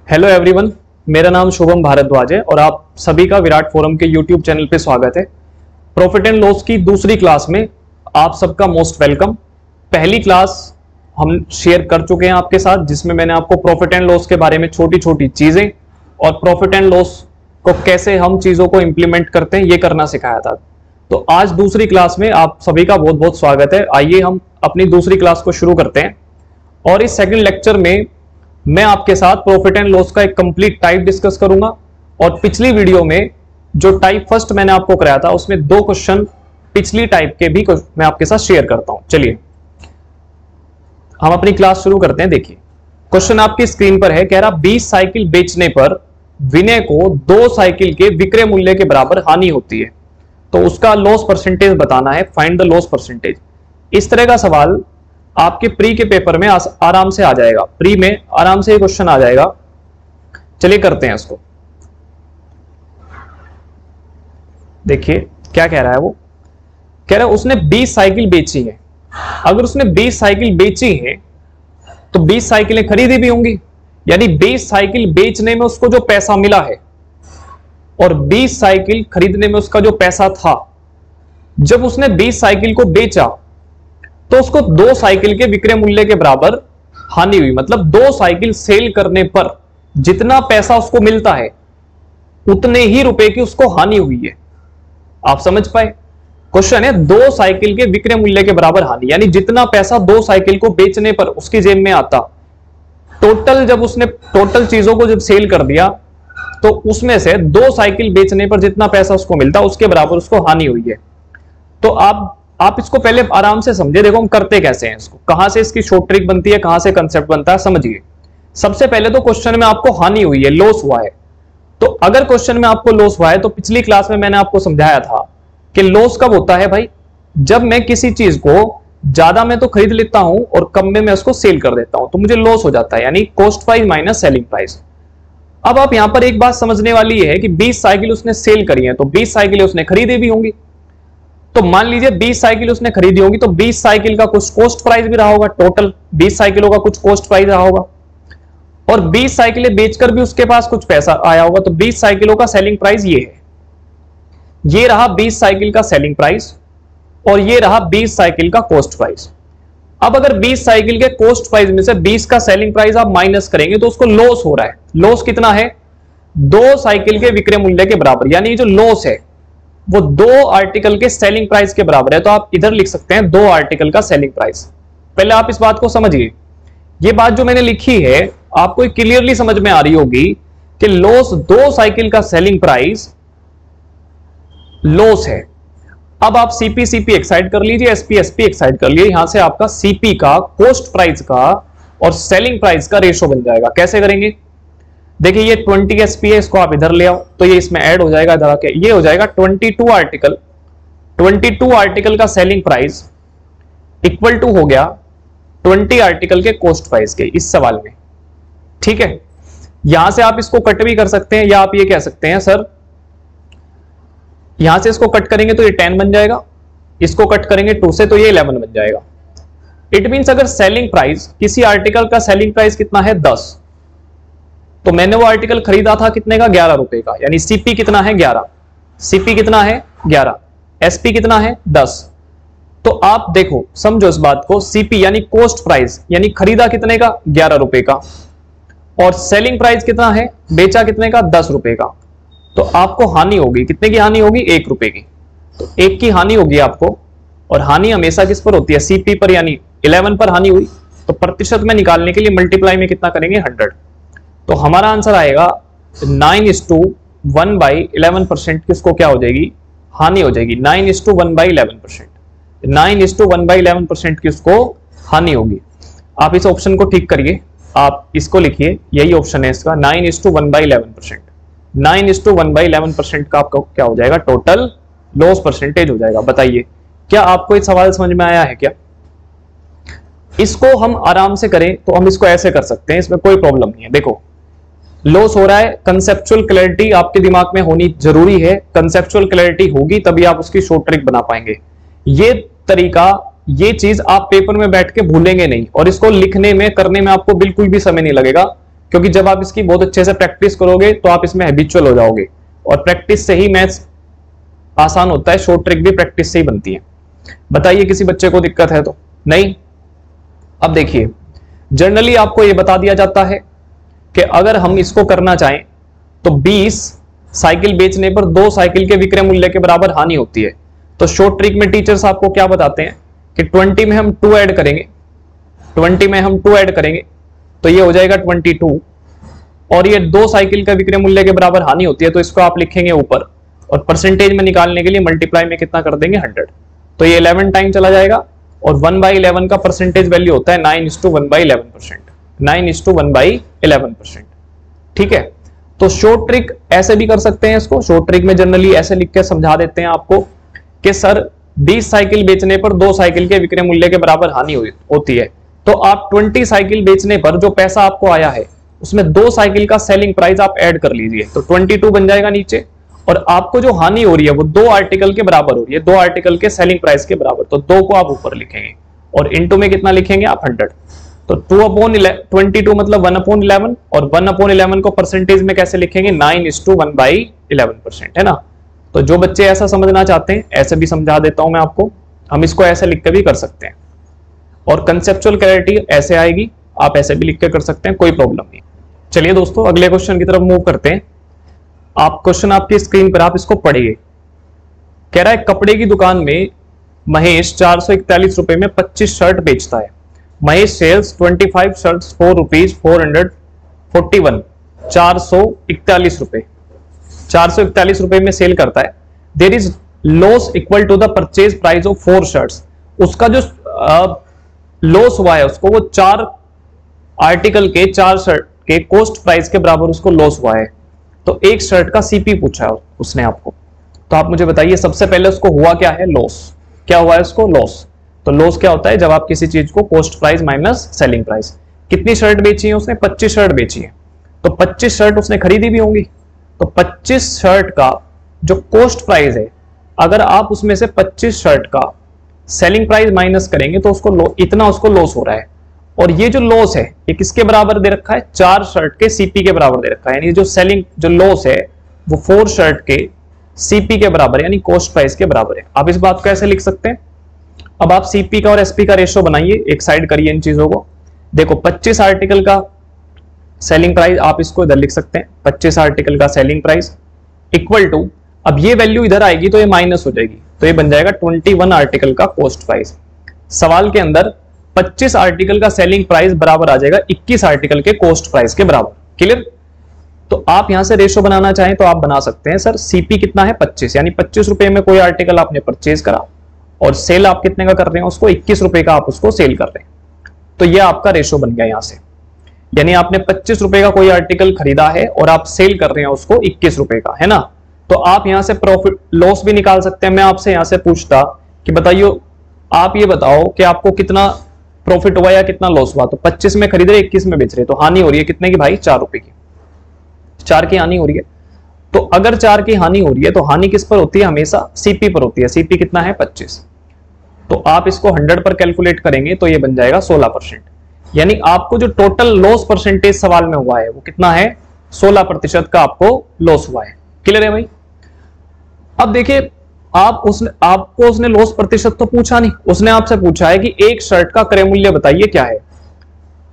Hello everyone, मेरा नाम शुभम भारद्वाज है और आप सभी का विराट फोरम के यूट्यूब चैनल पे स्वागत है। प्रॉफिट एंड लॉस की दूसरी क्लास में आप सबका मोस्ट वेलकम। पहली क्लास हम शेयर कर चुके हैं आपके साथ, जिसमें मैंने आपको प्रॉफिट एंड लॉस के बारे में छोटी छोटी चीजें और प्रॉफिट एंड लॉस को कैसे हम चीजों को इंप्लीमेंट करते हैं ये करना सिखाया था। तो आज दूसरी क्लास में आप सभी का बहुत बहुत स्वागत है। आइए हम अपनी दूसरी क्लास को शुरू करते हैं। और इस सेकंड लेक्चर में मैं आपके साथ प्रॉफिट एंड लॉस का एक कंप्लीट टाइप डिस्कस करूंगा। और पिछली वीडियो में जो टाइप फर्स्ट मैंने आपको कराया था उसमें 2 क्वेश्चन पिछली टाइप के भी मैं आपके साथ शेयर करता हूं। चलिए हम अपनी क्लास शुरू करते हैं। देखिए क्वेश्चन आपकी स्क्रीन पर है, कह रहा 20 साइकिल बेचने पर विनय को 2 साइकिल के विक्रय मूल्य के बराबर हानि होती है, तो उसका लॉस परसेंटेज बताना है। Find the loss percentage. इस तरह का सवाल आपके प्री के पेपर में आराम से आ जाएगा। प्री में आराम से ये क्वेश्चन आ जाएगा। चलिए करते हैं इसको। देखिए क्या कह रहा है वो, कह रहा है उसने 20 साइकिल बेची है। अगर उसने 20 साइकिल बेची है तो 20 साइकिलें खरीदी भी होंगी, यानी 20 साइकिल बेचने में उसको जो पैसा मिला है और 20 साइकिल खरीदने में उसका जो पैसा था, जब उसने 20 साइकिल को बेचा तो उसको 2 साइकिल के विक्रय मूल्य के बराबर हानि हुई। मतलब 2 साइकिल सेल करने पर जितना पैसा उसको मिलता है उतने ही रुपए की उसको हानि हुई है। आप समझ पाए? क्वेश्चन है 2 साइकिल के विक्रय मूल्य के बराबर हानि, यानी जितना पैसा 2 साइकिल को बेचने पर उसकी जेब में आता, टोटल जब उसने टोटल चीजों को जब सेल कर दिया तो उसमें से 2 साइकिल बेचने पर जितना पैसा उसको मिलता उसके बराबर उसको हानि हुई है। तो आप इसको पहले आराम से समझे। देखो हम करते कैसे हैं इसको, कहां से इसकी शॉर्ट ट्रिक बनती है, कहां से कंसेप्ट बनता है, समझिए। सबसे पहले तो क्वेश्चन में आपको हानि हुई है, लॉस हुआ है। तो अगर क्वेश्चन में आपको लॉस हुआ है तो पिछली क्लास में मैंने आपको समझाया था कि लॉस कब होता है भाई, जब मैं किसी चीज को ज्यादा में तो खरीद लेता हूं और कम में मैं उसको सेल कर देता हूं, तो मुझे लॉस हो जाता है, यानी cost price minus selling price. अब आप यहां पर एक बात समझने वाली है कि 20 साइकिल उसने सेल करी है तो 20 साइकिल उसने खरीदी भी होंगी। तो मान लीजिए 20 साइकिल उसने खरीदी होगी तो 20 साइकिल का कुछ कॉस्ट प्राइस भी रहा होगा, टोटल 20 साइकिलों का कुछ कॉस्ट प्राइस रहा होगा, और 20 साइकिलें बेचकर भी उसके पास कुछ पैसा आया होगा। तो 20 साइकिलों का सेलिंग प्राइस ये है, ये रहा 20 साइकिल का सेलिंग प्राइस और ये रहा 20 साइकिल का कॉस्ट प्राइस। अब अगर 20 साइकिल के कॉस्ट प्राइस में से 20 का सेलिंग प्राइस आप माइनस करेंगे तो उसको लॉस हो रहा है। लॉस कितना है? 2 साइकिल के विक्रय मूल्य के बराबर, यानी जो लॉस है वो 2 आर्टिकल के सेलिंग प्राइस के बराबर है। तो आप इधर लिख सकते हैं 2 आर्टिकल का सेलिंग प्राइस। पहले आप इस बात को समझिए। ये बात जो मैंने लिखी है आपको क्लियरली समझ में आ रही होगी कि लॉस 2 साइकिल का सेलिंग प्राइस लॉस है। अब आप सीपी एक साइड कर लीजिए, एसपी एक साइड कर लीजिए। यहां से आपका सीपी का, कॉस्ट प्राइस का और सेलिंग प्राइस का रेशो बन जाएगा। कैसे करेंगे? देखिए ये 20 एसपी है, इसको आप इधर ले आओ तो ये इसमें ऐड हो जाएगा इधर आके, ये हो जाएगा 22 आर्टिकल। 22 आर्टिकल का सेलिंग प्राइस इक्वल टू हो गया 20 आर्टिकल के कॉस्ट प्राइस के इस सवाल में। ठीक है, यहां से आप इसको कट भी कर सकते हैं, या आप ये कह सकते हैं सर यहां से इसको कट करेंगे तो ये 10 बन जाएगा, इसको कट करेंगे 2 से तो ये 11 बन जाएगा। इट मींस अगर सेलिंग प्राइस, किसी आर्टिकल का सेलिंग प्राइस कितना है 10, तो मैंने वो आर्टिकल खरीदा था कितने का? 11 रुपए का, यानी सीपी कितना है? 11। सीपी कितना है? 11। एसपी कितना है? 10। तो आप देखो, समझो इस बात को, सीपी यानी कॉस्ट प्राइस, यानी खरीदा कितने का? 11 रुपए का, और सेलिंग प्राइस कितना है? बेचा कितने का? 10 रुपए का। तो आपको हानि होगी, कितने की हानि होगी? 1 रुपए की। तो 1 की हानि होगी आपको, और हानि हमेशा किस पर होती है? सीपी पर, यानी 11 पर हानि हुई। तो प्रतिशत में निकालने के लिए मल्टीप्लाई में कितना करेंगे? 100। तो हमारा आंसर आएगा 9:1/11%। किसको क्या हो जाएगी? हानि हो जाएगी। 9:1/11%। 9:1/11% की उसको हानि होगी। आप इस ऑप्शन को ठीक करिए, आप इसको लिखिए, यही ऑप्शन है इसका, 9:1/11%। 9:1/11% का आपका क्या हो जाएगा? टोटल लॉस परसेंटेज हो जाएगा। बताइए क्या आपको ये सवाल समझ में आया है क्या? इसको हम आराम से करें तो हम इसको ऐसे कर सकते हैं, इसमें कोई प्रॉब्लम नहीं है। देखो लॉस हो रहा है, कंसेप्चुअल क्लैरिटी आपके दिमाग में होनी जरूरी है। कंसेप्चुअल क्लैरिटी होगी तभी आप उसकी शॉर्ट ट्रिक बना पाएंगे। ये तरीका, ये चीज आप पेपर में बैठ के भूलेंगे नहीं, और इसको लिखने में, करने में आपको बिल्कुल भी समय नहीं लगेगा। क्योंकि जब आप इसकी बहुत अच्छे से प्रैक्टिस करोगे तो आप इसमें हैबिचुअल हो जाओगे, और प्रैक्टिस से ही मैथ्स आसान होता है, शॉर्ट ट्रिक भी प्रैक्टिस से ही बनती है। बताइए किसी बच्चे को दिक्कत है तो? नहीं। अब देखिए, जनरली आपको यह बता दिया जाता है कि अगर हम इसको करना चाहें तो 20 साइकिल बेचने पर 2 साइकिल के विक्रय मूल्य के बराबर हानि होती है। तो शॉर्ट ट्रिक में टीचर्स आपको क्या बताते हैं कि 20 में हम 2 ऐड करेंगे, 20 में हम 2 ऐड करेंगे तो ये हो जाएगा 22, और ये 2 साइकिल का विक्रय मूल्य के बराबर हानि होती है, तो इसको आप लिखेंगे ऊपर, और परसेंटेज में निकालने के लिए मल्टीप्लाई में कितना कर देंगे 100, तो ये 11 टाइम चला जाएगा, और 1/11 का परसेंटेज वैल्यू होता है 9:1/11%, 9:1/11%। ठीक है, तो शॉर्ट ट्रिक ऐसे भी कर सकते हैं इसको। शॉर्ट ट्रिक में जनरली ऐसे लिख के समझा देते हैं आपको कि सर 20 साइकिल बेचने पर 2 साइकिल के विक्रय मूल्य के बराबर हानि होती है, तो आप 20 साइकिल बेचने पर जो पैसा आपको आया है उसमें 2 साइकिल का सेलिंग प्राइस आप ऐड कर लीजिए, तो 22 बन जाएगा नीचे, और आपको जो हानि हो रही है वो 2 आर्टिकल के बराबर हो रही है, 2 आर्टिकल के सेलिंग प्राइस के बराबर, तो 2 को आप ऊपर लिखेंगे, और इनटू में कितना लिखेंगे आप 100, तो 2/22 मतलब 1/11, और 1/11 को परसेंटेज में कैसे लिखेंगे 9:1/11%, है ना। तो जो बच्चे ऐसा समझना चाहते हैं ऐसे भी समझा देता हूं मैं आपको, हम इसको ऐसे लिख के भी कर सकते हैं, और कंसेप्चुअल क्लैरिटी ऐसे आएगी, आप ऐसे भी लिख के कर सकते हैं, कोई प्रॉब्लम नहीं। चलिए दोस्तों अगले क्वेश्चन की तरफ मूव करते हैं। आप क्वेश्चन आपकी स्क्रीन पर, आप इसको पढ़िए। कह रहा है कपड़े की दुकान में महेश 441 रुपए में 25 शर्ट बेचता है। महेश सेल्स 25 शर्ट्स फॉर ₹441, 441 रुपए, 441 रुपए में सेल करता है। There is loss equal to the purchase price of 4 shirts. उसका जो लॉस हुआ है उसको, वो 4 आर्टिकल के 4 शर्ट के कॉस्ट प्राइस के बराबर उसको लॉस हुआ है। तो एक शर्ट का सीपी पूछा है उसने आपको, तो आप मुझे बताइए सबसे पहले उसको हुआ क्या है, लॉस। क्या हुआ है उसको, लॉस। तो लॉस क्या होता है, जब आप किसी चीज को cost price minus selling price. कितनी शर्ट बेची है उसने, 25 शर्ट बेची है, तो 25 शर्ट उसने खरीदी भी होंगी, तो 25 शर्ट का जो कॉस्ट प्राइस है, अगर आप उसमें से 25 शर्ट का सेलिंग प्राइस माइनस करेंगे तो उसको इतना उसको लॉस हो रहा है। और ये जो लॉस है ये किसके बराबर दे रखा है, 4 शर्ट के सीपी के बराबर दे रखा है, यानी जो लॉस है वो 4 शर्ट के सीपी के बराबर यानी कॉस्ट प्राइस के बराबर है। आप इस बात को ऐसे लिख सकते हैं। अब आप सीपी का और एसपी का रेशियो बनाइए, एक साइड करिए इन चीजों को। देखो 25 आर्टिकल का सेलिंग प्राइस, आप इसको इधर लिख सकते हैं, 25 आर्टिकल का सेलिंग प्राइस इक्वल टू, अब ये वैल्यू इधर आएगी तो ये माइनस हो जाएगी, तो ये बन जाएगा 21 आर्टिकल का कॉस्ट प्राइस। सवाल के अंदर 25 आर्टिकल का सेलिंग प्राइस बराबर आ जाएगा 21 आर्टिकल के कॉस्ट प्राइस के बराबर। क्लियर? तो आप यहां से रेशो बनाना चाहें तो आप बना सकते हैं। सर सीपी कितना है 25, यानी 25 रुपए में कोई आर्टिकल आपने परचेज करा, और सेल आप कितने का कर रहे हैं उसको, 21 रुपए का आप उसको सेल कर रहे हैं, तो ये आपका रेशो बन गया यहां से। यानी आपने 25 रुपए का कोई आर्टिकल खरीदा है और आप सेल कर रहे हैं उसको 21 रुपए का, है ना। तो आप यहां से प्रॉफिट लॉस भी निकाल सकते हैं। मैं आपसे यहां से पूछता कि बताइए, आप ये बताओ कि आपको कितना प्रॉफिट हुआ या कितना लॉस हुआ। तो 25 में खरीद रहे 21 में बेच रहे, तो हानि हो रही है कितने की भाई, 4 रुपए की, 4 की हानि हो रही है। तो अगर 4 की हानि हो रही है तो हानि किस पर होती है, हमेशा सीपी पर होती है। सीपी कितना है 25, तो आप इसको 100 पर कैलकुलेट करेंगे तो ये बन जाएगा 16%। यानी आपको जो टोटल लॉस परसेंटेज सवाल में हुआ है वो कितना है, 16% का आपको लॉस हुआ है। क्लियर है भाई? अब देखिए, आपको उसने लॉस प्रतिशत तो पूछा नहीं, उसने आपसे पूछा है कि एक शर्ट का क्रय मूल्य बताइए क्या है।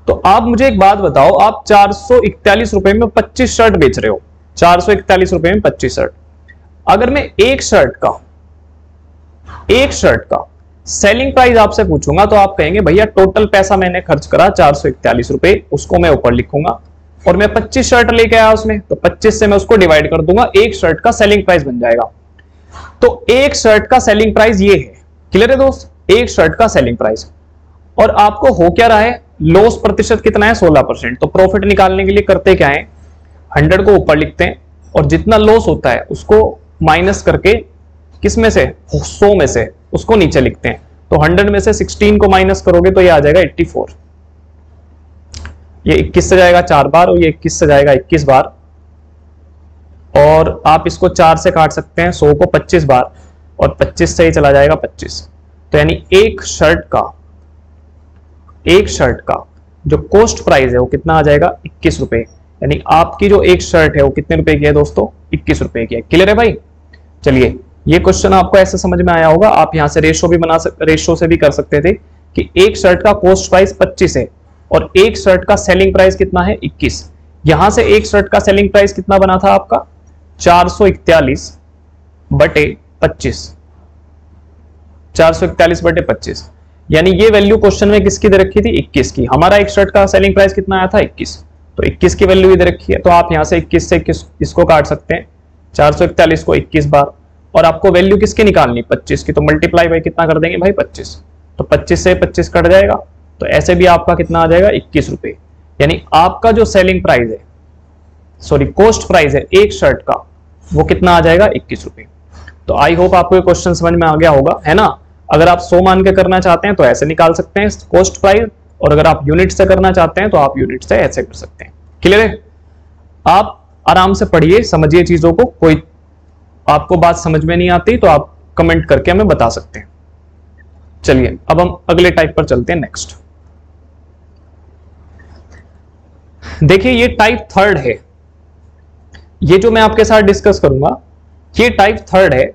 तो आप मुझे एक बात बताओ, आप 441 रुपए में 25 शर्ट बेच रहे हो, 441 रुपए में 25 शर्ट। अगर मैं एक शर्ट का सेलिंग प्राइस आपसे पूछूंगा तो आप कहेंगे भैया टोटल पैसा मैंने खर्च करा 441 रुपए, उसको मैं ऊपर लिखूंगा, और मैं 25 शर्ट लेके आया उसमें, तो 25 से मैं उसको डिवाइड कर दूंगा, एक शर्ट का सेलिंग प्राइस बन जाएगा। तो एक शर्ट का सेलिंग प्राइस ये है। क्लियर है दोस्त? एक शर्ट का सेलिंग प्राइस, और आपको हो क्या रहा है, लॉस प्रतिशत कितना है 16%। तो प्रॉफिट निकालने के लिए करते क्या है, 100 को ऊपर लिखते हैं, और जितना लॉस होता है उसको माइनस करके किस में से, 100 में से उसको नीचे लिखते हैं। तो 100 में से 16 को माइनस करोगे तो ये आ जाएगा 84। ये 21 से जाएगा 4 बार, और ये 21 से जाएगा 21 बार, और आप इसको 4 से काट सकते हैं 100 को 25 बार, और 25 से ही चला जाएगा 25। तो यानी एक शर्ट का जो कॉस्ट प्राइस है वो कितना आ जाएगा 21 रुपए। यानी आपकी जो एक शर्ट है वो कितने रुपए की है दोस्तों 21 रुपए की है। क्लियर है भाई। चलिए ये क्वेश्चन आपको ऐसे समझ में आया होगा। आप यहां से रेशो से भी कर सकते थे कि एक शर्ट का कॉस्ट प्राइस 25 है और एक शर्ट का सेलिंग प्राइस कितना है 21। यहां से एक शर्ट का सेलिंग प्राइस कितना बना था आपका 441 बटे 25, 441 बटे 25। यानी ये वैल्यू क्वेश्चन में किसकी दे रखी थी 21 की। हमारा एक शर्ट का सेलिंग प्राइस कितना आया था 21, तो 21 की वैल्यू दे रखी है। तो आप यहां से 21 से इसको काट सकते हैं 441 को 21 बार, और आपको वैल्यू किसकी निकालनी 25 की, तो मल्टीप्लाई बाई कितना कर देंगे भाई 25, तो 25 से 25 कट जाएगा, तो ऐसे भी आपका कितना आ जाएगा 21 रुपए। यानी आपका जो सेलिंग प्राइस है, सॉरी कॉस्ट प्राइस है एक शर्ट का, वो कितना आ जाएगा 21 रुपए। तो आई होप आपको ये क्वेश्चन समझ में आ गया होगा, है ना। अगर आप 100 मान के करना चाहते हैं तो ऐसे निकाल सकते हैं कॉस्ट प्राइस, और अगर आप यूनिट से करना चाहते हैं तो आप यूनिट से ऐसे कर सकते हैं। क्लियर है। आप आराम से पढ़िए, समझिए चीजों को। कोई आपको बात समझ में नहीं आती तो आप कमेंट करके हमें बता सकते हैं। चलिए अब हम अगले टाइप पर चलते हैं। नेक्स्ट देखिए, ये टाइप थर्ड है। ये जो मैं आपके साथ डिस्कस करूंगा ये टाइप थर्ड है,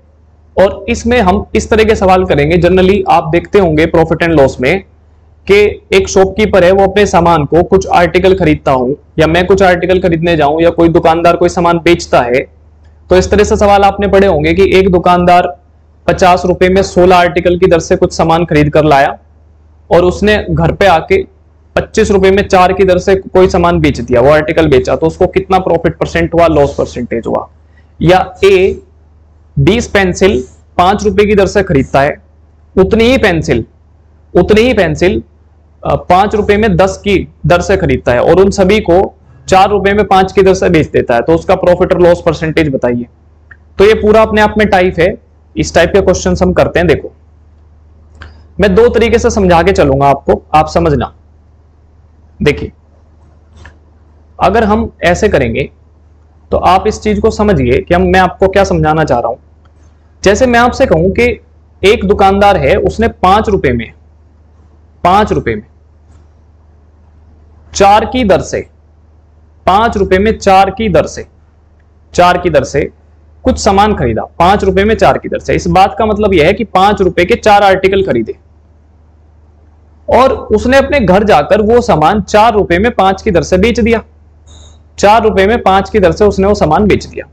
और इसमें हम इस तरह के सवाल करेंगे। जनरली आप देखते होंगे प्रॉफिट एंड लॉस में कि एक शॉपकीपर है, वो अपने सामान को, कुछ आर्टिकल खरीदता हूं या मैं कुछ आर्टिकल खरीदने जाऊं या कोई दुकानदार कोई सामान बेचता है, तो इस तरह से सवाल आपने पढ़े होंगे कि एक दुकानदार 50 रुपए में 16 आर्टिकल की दर से कुछ सामान खरीद कर लाया और उसने घर पे आके 25 रुपए में 4 की दर से कोई सामान बेच दिया, वो आर्टिकल बेचा, तो उसको कितना प्रॉफिट परसेंट हुआ, लॉस परसेंटेज हुआ। या ए 20 पेंसिल 5 रुपए की दर से खरीदता है, उतनी ही पेंसिल 5 रुपए में 10 की दर से खरीदता है और उन सभी को 4 रुपए में 5 की दर से बेच देता है, तो उसका प्रॉफिट और लॉस परसेंटेज बताइए। तो ये पूरा अपने आप में टाइप है। इस टाइप के क्वेश्चन हम करते हैं। देखो मैं 2 तरीके से समझा के चलूंगा आपको, आप समझना। देखिए अगर हम ऐसे करेंगे तो आप इस चीज को समझिए कि मैं आपको क्या समझाना चाह रहा हूं। जैसे मैं आपसे कहूं कि एक दुकानदार है, उसने 5 रुपए में 4 की दर से 5 रुपए में 4 की दर से कुछ सामान खरीदा, 5 रुपए में 4 की दर से। इस बात का मतलब यह है कि 5 रुपए के 4 आर्टिकल खरीदे और उसने अपने घर जाकर वो सामान 4 रुपए में 5 की दर से बेच दिया। 4 रुपए में 5 की दर से उसने वो सामान बेच दिया।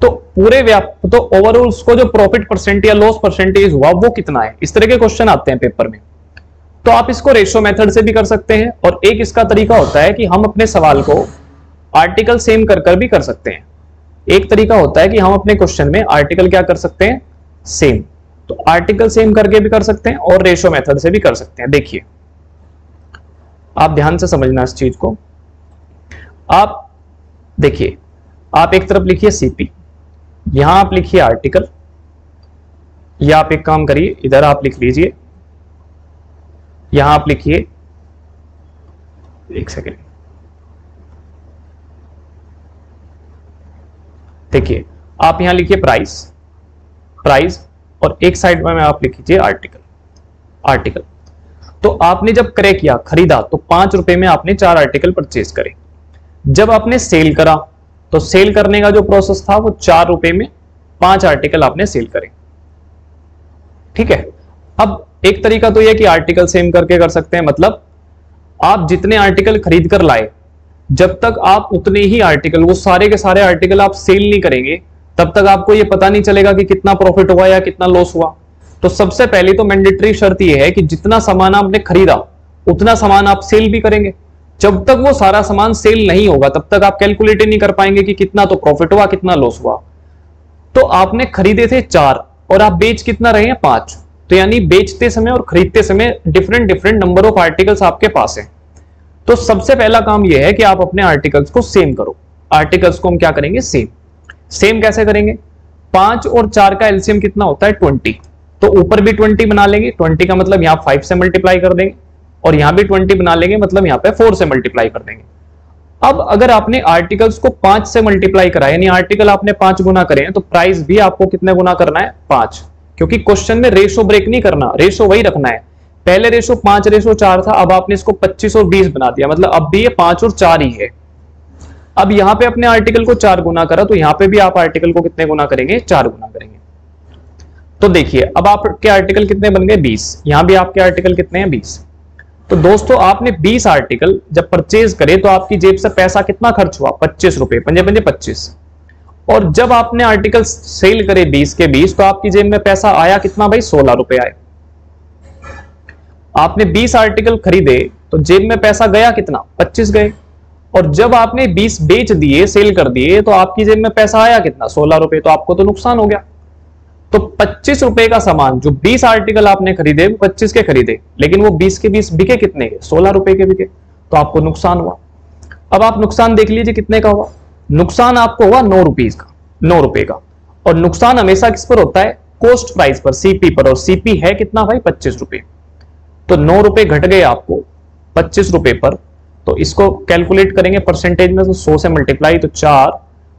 तो तो ओवरऑल उसको जो प्रॉफिट परसेंट या लॉस परसेंटेज हुआ वो कितना है। इस तरह के क्वेश्चन आते हैं पेपर में। तो आप इसको रेशो मेथड से भी कर सकते हैं, और एक इसका तरीका होता है कि हम अपने सवाल को आर्टिकल सेम कर भी कर सकते हैं। एक तरीका होता है कि हम अपने क्वेश्चन में आर्टिकल क्या कर सकते हैं, सेम। तो आर्टिकल सेम करके भी कर सकते हैं और रेशो मेथड से भी कर सकते हैं। देखिए आप ध्यान से समझना इस चीज को। आप देखिए, आप एक तरफ लिखिए सीपी, यहां आप लिखिए आर्टिकल, या आप एक काम करिए इधर आप लिख लीजिए, यहां आप लिखिए, एक सेकेंड, देखिए आप यहां लिखिए प्राइस और एक साइड में आप लिख लीजिए आर्टिकल। तो आपने जब क्रय किया, खरीदा, तो 5 रुपए में आपने 4 आर्टिकल परचेज करे। जब आपने सेल करा तो सेल करने का जो प्रोसेस था वो 4 रुपए में 5 आर्टिकल आपने सेल करे। ठीक है। अब एक तरीका तो यह कि आर्टिकल सेम करके कर सकते हैं, मतलब आप जितने आर्टिकल खरीद कर लाए, जब तक आप उतने ही आर्टिकल, वो सारे के सारे आर्टिकल आप सेल नहीं करेंगे, तब तक आपको यह पता नहीं चलेगा कि कितना प्रॉफिट हुआ या कितना लॉस हुआ। तो सबसे पहले तो मैंडेटरी शर्त यह है कि जितना सामान आपने खरीदा उतना सामान आप सेल भी करेंगे। जब तक वो सारा सामान सेल नहीं होगा तब तक आप कैलकुलेट ही नहीं कर पाएंगे कि कितना तो प्रॉफिट हुआ कितना लॉस हुआ। तो आपने खरीदे थे 4 और आप बेच कितना रहे हैं 5, तो यानी बेचते समय और खरीदते समय डिफरेंट नंबर ऑफ आर्टिकल्स आपके पास है। तो सबसे पहला काम यह है कि आप अपने आर्टिकल्स को सेम करो। आर्टिकल्स को हम क्या करेंगे, सेम कैसे करेंगे, 5 और 4 का एलसीएम कितना होता है 20, तो ऊपर भी 20 बना लेंगे। 20 का मतलब यहां 5 से मल्टीप्लाई कर देंगे और यहां भी 20 बना लेंगे, मतलब यहां पे 4 से मल्टीप्लाई कर देंगे। अब अगर आपने आर्टिकल्स को 5 से मल्टीप्लाई करा, यानी आर्टिकल आपने 5 गुना करे हैं, तो प्राइस भी आपको कितने गुना करना है 5, क्योंकि क्वेश्चन में रेशो ब्रेक नहीं करना, रेशो वही रखना है पहले रेशो 5:4 था, अब आपने इसको 25 और 20 बना दिया, मतलब अब भी ये 5 और 4 ही है। अब यहां पे अपने आर्टिकल को 4 गुना करा, तो यहां पे भी आप आर्टिकल को कितने गुना करेंगे, 4 गुना करेंगे। तो देखिए अब आपके आर्टिकल कितने बन गए, 20। यहां भी आपके आर्टिकल कितने हैं, 20। तो दोस्तों आपने 20 आर्टिकल जब परचेज करे तो आपकी जेब से पैसा कितना खर्च हुआ, 25 रुपए, 25। और जब आपने आर्टिकल सेल करे 20 के 20, तो आपकी जेब में पैसा आया कितना भाई, 16 रुपए आए। आपने 20 आर्टिकल खरीदे तो जेब में पैसा गया कितना, 25 गए। और जब आपने 20 बेच दिए, सेल कर दिए, तो आपकी जेब में पैसा आया कितना, 16 रुपए। तो आपको तो नुकसान हो गया। तो 25 रुपए का सामान जो 20 आर्टिकल आपने खरीदे वो 25 के खरीदे, लेकिन वो 20 के 20 बिके कितने के, 16 रुपए के बिके, तो आपको नुकसान हुआ। अब आप नुकसान देख लीजिए कितने का हुआ। नुकसान आपको हुआ 9 रुपीज का, 9 रुपए का। और नुकसान हमेशा किस पर होता है, कोस्ट प्राइस पर, सीपी पर। और सीपी है कितना भाई, 25 रुपए। तो 9 रुपए घट गए आपको 25 रुपए पर। तो इसको कैलकुलेट करेंगे परसेंटेज में, तो 100 से मल्टीप्लाई तो 4,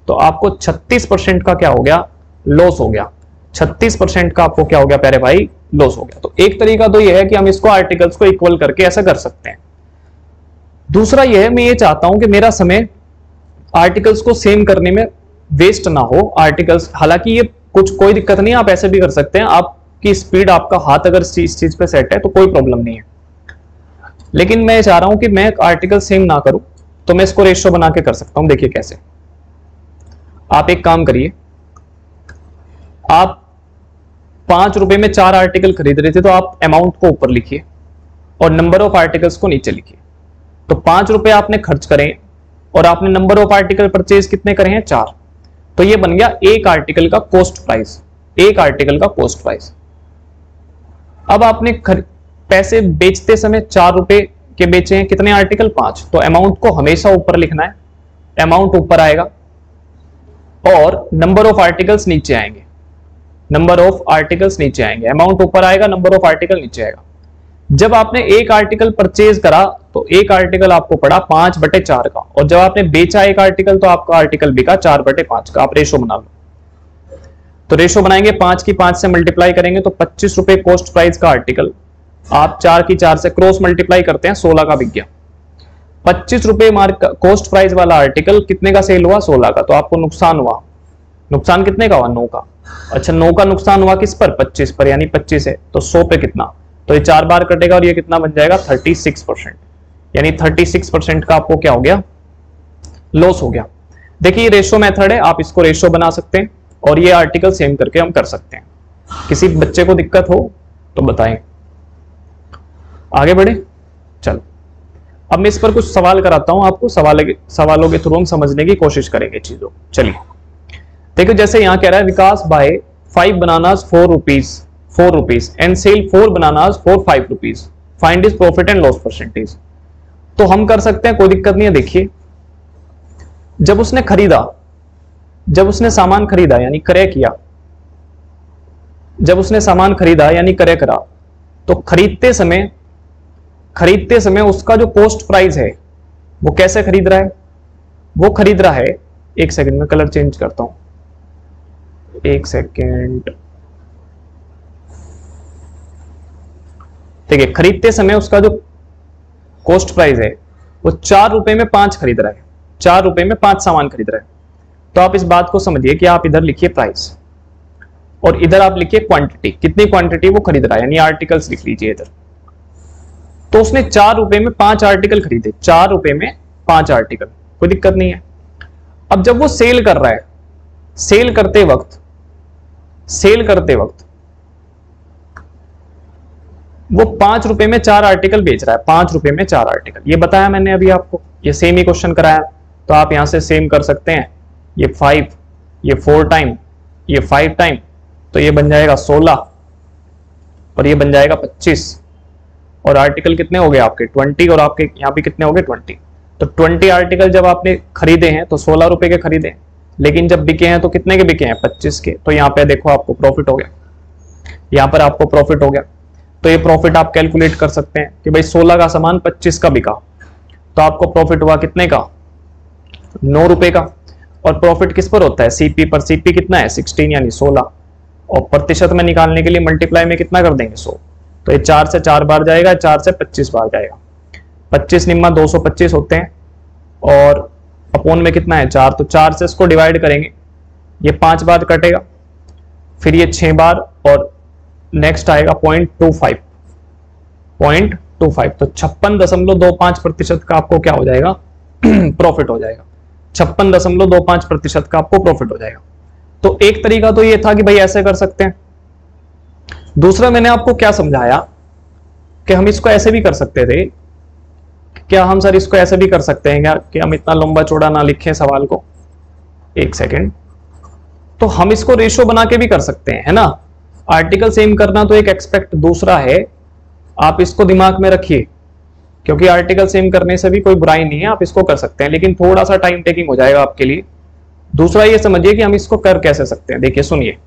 तो आपको 36% का क्या हो गया, लॉस हो गया। 36% का आपको क्या हो गया प्यारे भाई, लॉस हो गया। तो एक तरीका तो यह है कि हम इसको आर्टिकल्स को इक्वल करके ऐसा कर सकते हैं। दूसरा यह है, मैं ये चाहता हूं कि मेरा समय आर्टिकल्स को सेम करने में वेस्ट ना हो। आर्टिकल्स, हालांकि ये कुछ कोई दिक्कत नहीं है, आप ऐसे भी कर सकते हैं। आपकी स्पीड, आपका हाथ अगर इस चीज पे सेट है तो कोई प्रॉब्लम नहीं है। लेकिन मैं चाह रहा हूं कि मैं आर्टिकल सेम ना करूं, तो मैं इसको रेशियो बना के कर सकता हूं। देखिए कैसे, आप एक काम करिए, आप 5 रुपए में 4 आर्टिकल खरीद रहे थे, तो आप अमाउंट को ऊपर लिखिए और नंबर ऑफ आर्टिकल्स को नीचे लिखिए। तो 5 रुपए आपने खर्च करें और आपने नंबर ऑफ आर्टिकल परचेज कितने करे हैं, 4। तो ये बन गया एक आर्टिकल का कॉस्ट प्राइस, एक आर्टिकल का कॉस्ट प्राइस। अब आपने पैसे बेचते समय 4 रुपए के बेचे हैं, कितने आर्टिकल, 5। तो अमाउंट को हमेशा ऊपर लिखना है, अमाउंट ऊपर आएगा और नंबर ऑफ आर्टिकल्स नीचे आएंगे, नंबर ऑफ आर्टिकल्स नीचे आएंगे। अमाउंट ऊपर आएगा, नंबर ऑफ आर्टिकल नीचे आएगा। जब आपने एक आर्टिकल परचेज करा तो एक आर्टिकल आपको पड़ा 5/4 का, और जब आपने बेचा एक आर्टिकल तो आपका आर्टिकल बिका 4/5 का। आप रेशो बना लो। तो रेशो बनाएंगे, 5 की 5 से मल्टीप्लाई करेंगे तो 25 रुपए कॉस्ट प्राइस का आर्टिकल, आप 4 की 4 से क्रॉस मल्टीप्लाई करते हैं, 16 का बिक गया। 25 रुपए कॉस्ट प्राइस वाला आर्टिकल कितने का सेल हुआ, 16 का। तो आपको नुकसान हुआ, नुकसान कितने का हुआ, 9 का। अच्छा, 9 का नुकसान हुआ किस पर, 25 पर, यानी 25 है तो 100 पे कितना, तो ये 4 बार कटेगा और ये कितना बन जाएगा, 36%। यानी 36% का आपको क्या हो गया, लॉस हो गया। देखिए ये रेशो मेथड है, आप इसको रेशो बना सकते हैं और ये आर्टिकल सेम करके हम कर सकते हैं। किसी बच्चे को दिक्कत हो तो बताएं, आगे बढ़े। चलो अब मैं इस पर कुछ सवाल कराता हूं आपको, सवालों के थ्रू हम समझने की कोशिश करेंगे चीजों। चलिए देखो, जैसे यहां कह रहा है Vikas buy 5 bananas 4 rupees and sell 4 bananas for 5 rupees, find is profit and loss percentage. तो हम कर सकते हैं, कोई दिक्कत नहीं है। देखिए जब उसने खरीदा, जब उसने सामान खरीदा यानी क्रय किया, जब उसने सामान खरीदा यानी क्रय करा, तो खरीदते समय उसका जो कॉस्ट प्राइस है वो कैसे खरीद रहा है, वो खरीद रहा है, एक सेकंड में कलर चेंज करता हूं, एक सेकंड। ठीक है, खरीदते समय उसका जो कॉस्ट प्राइस है वो 4 रुपए में 5 खरीद रहा है, 4 रुपए में 5 सामान खरीद रहा है। तो आप इस बात को समझिए कि आप इधर लिखिए प्राइस और इधर आप लिखिए क्वांटिटी, कितनी क्वांटिटी वो खरीद रहा है, यानी आर्टिकल्स लिख लीजिए इधर। तो उसने 4 रुपए में 5 आर्टिकल खरीदे, 4 रुपए में 5 आर्टिकल, कोई दिक्कत नहीं है। अब जब वो सेल कर रहा है, सेल करते वक्त वो 5 रुपए में 4 आर्टिकल बेच रहा है, 5 रुपए में 4 आर्टिकल, ये बताया मैंने अभी आपको, ये सेम ही क्वेश्चन कराया। तो आप यहां से सेम कर सकते हैं, ये 5, ये 4 टाइम, ये 5 टाइम, तो ये बन जाएगा 16 और ये बन जाएगा 25। और आर्टिकल कितने हो गए आपके 20, और आपके यहाँ पे कितने हो गए 20। तो 20 आर्टिकल जब आपने खरीदे हैं तो 16 रुपए के खरीदे, लेकिन जब बिके हैं तो कितने के बिके हैं, 25 के। तो यहाँ पे देखो आपको प्रॉफिट हो गया, यहाँ पर आपको प्रॉफिट हो गया। तो ये प्रॉफिट आप कैलकुलेट कर सकते हैं कि भाई 16 का सामान 25 का बिका, तो आपको प्रॉफिट हुआ कितने का, 9 रुपए का। और प्रॉफिट किस पर होता है, सीपी पर। सीपी कितना है, 16 यानी 16, और प्रतिशत में निकालने के लिए मल्टीप्लाई में कितना कर देंगे, 100। तो ये 4 से 4 बार जाएगा, 4 से 25 बार जाएगा। 25 निम्मा 225 होते हैं और अपोन में कितना है 4, तो 4 से इसको डिवाइड करेंगे, ये 5 बार कटेगा, फिर ये 6 बार और नेक्स्ट आएगा 0.25, तो 56.25% का आपको क्या हो जाएगा प्रॉफिट हो जाएगा। 56.25% का आपको प्रॉफिट हो जाएगा। तो एक तरीका तो ये था कि भाई ऐसे कर सकते हैं। दूसरा मैंने आपको क्या समझाया कि हम इसको ऐसे भी कर सकते थे। क्या हम सर इसको ऐसे भी कर सकते हैं क्या कि हम इतना लंबा चौड़ा ना लिखें सवाल को? एक सेकेंड, तो हम इसको रेशो बना के भी कर सकते हैं, है ना। आर्टिकल सेम करना तो एक एक्सपेक्ट दूसरा है, आप इसको दिमाग में रखिए, क्योंकि आर्टिकल सेम करने से भी कोई बुराई नहीं है, आप इसको कर सकते हैं, लेकिन थोड़ा सा टाइम टेकिंग हो जाएगा आपके लिए। दूसरा ये समझिए कि हम इसको कर कैसे सकते हैं। देखिए सुनिए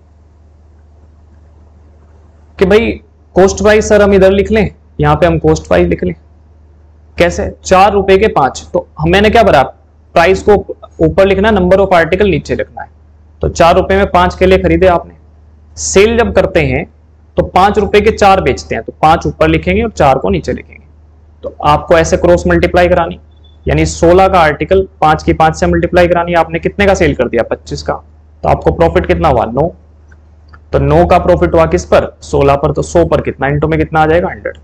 कि भाई कॉस्ट प्राइस सर हम इधर लिख लें, यहां पे हम कॉस्ट प्राइस लिख लें। कैसे? 4 रुपए के 5, तो मैंने क्या भरा, प्राइस को ऊपर लिखना, नंबर ऑफ आर्टिकल नीचे लिखना है। तो 4 रुपए में 5 केले खरीदे आपने। सेल जब करते हैं तो 5 रुपए के 4 बेचते हैं, तो 5 ऊपर लिखेंगे और 4 को नीचे लिखेंगे। तो आपको ऐसे क्रॉस मल्टीप्लाई करानी, यानी 16 का आर्टिकल 5 की 5 से मल्टीप्लाई करानी। आपने कितने का सेल कर दिया? 25 का। तो आपको प्रॉफिट कितना हुआ? 9। तो 9 का प्रॉफिट हुआ किस पर? 16 पर। तो 100 पर कितना इंटू में कितना आ जाएगा? 100।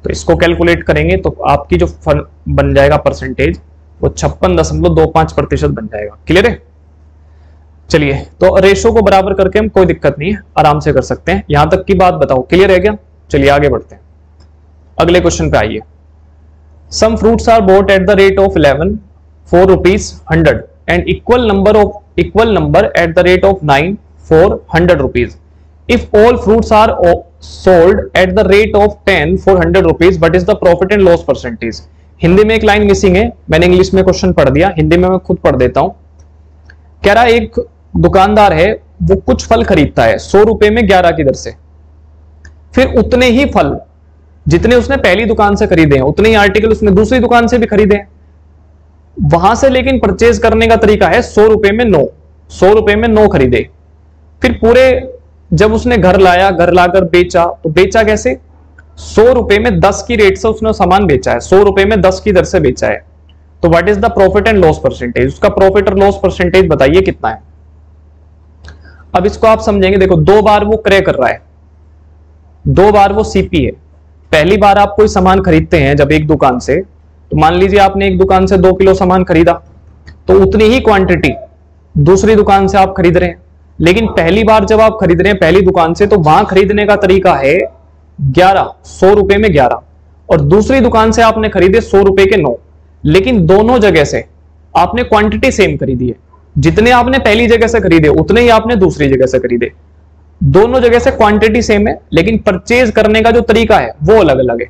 तो इसको कैलकुलेट करेंगे तो आपकी जो फन बन जाएगा परसेंटेज, वो 56.25% बन जाएगा। क्लियर है? चलिए, तो रेशो को बराबर करके हम, कोई दिक्कत नहीं है, आराम से कर सकते हैं। यहां तक की बात बताओ, क्लियर है क्या? चलिए आगे बढ़ते हैं, अगले क्वेश्चन पे आइए। Some fruits are bought at the rate of 11 4 rupees 100 and equal number at the rate of 9 for 100 rupees. If all fruits are sold at the rate of 10 for 100 rupees, what is the profit and loss percentage? Hindi में एक line missing है, मैंने English में question पढ़ दिया, हिंदी में मैं खुद पढ़ देता हूं। कह रहा एक दुकानदार है, वो कुछ फल खरीदता है 100 रुपए में 11 की दर से, फिर उतने ही फल जितने उसने पहली दुकान से खरीदे हैं, उतने ही आर्टिकल उसने दूसरी दुकान से भी खरीदे हैं। वहां से लेकिन परचेज करने का तरीका है 100 रुपए में 9, 100 रुपए में 9 खरीदे। फिर पूरे जब उसने घर लाया, घर लाकर बेचा, तो बेचा कैसे? 100 रुपए में 10 की रेट से उसने सामान बेचा है, 100 रुपए में 10 की दर से बेचा है। तो what is the profit and loss percentage? उसका प्रॉफिट और लॉस परसेंटेज बताइए कितना है। अब इसको आप समझेंगे, देखो 2 बार वो क्रय कर रहा है, 2 बार वो सीपी है। पहली बार आप कोई सामान खरीदते हैं जब एक दुकान से, तो मान लीजिए आपने एक दुकान से 2 किलो सामान खरीदा, तो उतनी ही क्वांटिटी दूसरी दुकान से आप खरीद रहे हैं। लेकिन पहली बार जब आप खरीद रहे हैं पहली दुकान से, तो वहां खरीदने का तरीका है 11, 100 रुपए में 11, और दूसरी दुकान से आपने खरीदे 100 रुपए के 9। लेकिन दोनों जगह से आपने क्वांटिटी सेम खरीदी है, जितने आपने पहली जगह से खरीदे उतने ही आपने दूसरी जगह से खरीदे। दोनों जगह से क्वांटिटी सेम है, लेकिन परचेज करने का जो तरीका है वो अलग अलग है।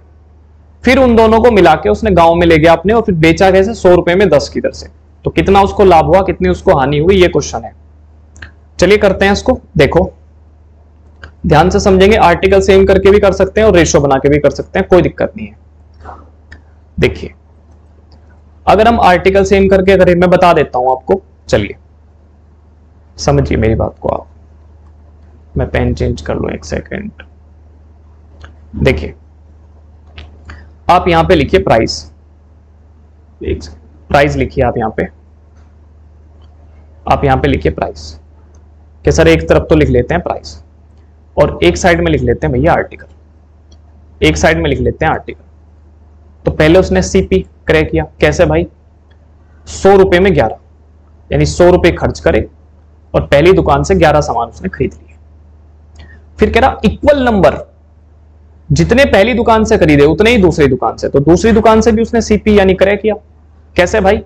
फिर उन दोनों को मिला के उसने गांव में ले गया अपने, और फिर बेचा कैसे? 100 रुपए में 10 की दर से। तो कितना उसको लाभ हुआ, कितनी उसको हानि हुई, ये क्वेश्चन है। चलिए करते हैं इसको। देखो ध्यान से समझेंगे, आर्टिकल सेम करके भी कर सकते हैं और रेशो बना के भी कर सकते हैं, कोई दिक्कत नहीं है। देखिए अगर हम आर्टिकल सेम करके करें, मैं बता देता हूं आपको, चलिए समझिए मेरी बात को आप। मैं पेन चेंज कर लूं, एक सेकेंड। देखिए आप यहां पे लिखिए प्राइस, प्राइस लिखिए आप यहां पे लिखिए प्राइस कि सर एक तरफ तो लिख लेते हैं प्राइस और एक साइड में लिख लेते हैं भैया आर्टिकल, एक साइड में लिख लेते हैं आर्टिकल। तो पहले उसने सीपी क्रय किया, कैसे भाई? 100 रुपए में 11, यानी 100 रुपए खर्च करे और पहली दुकान से 11 सामान उसने खरीद लिए। फिर कह रहा इक्वल नंबर, जितने पहली दुकान से खरीदे उतने ही दूसरी दुकान से, तो दूसरी दुकान से भी उसने सीपी यानी क्रय किया, कैसे भाई?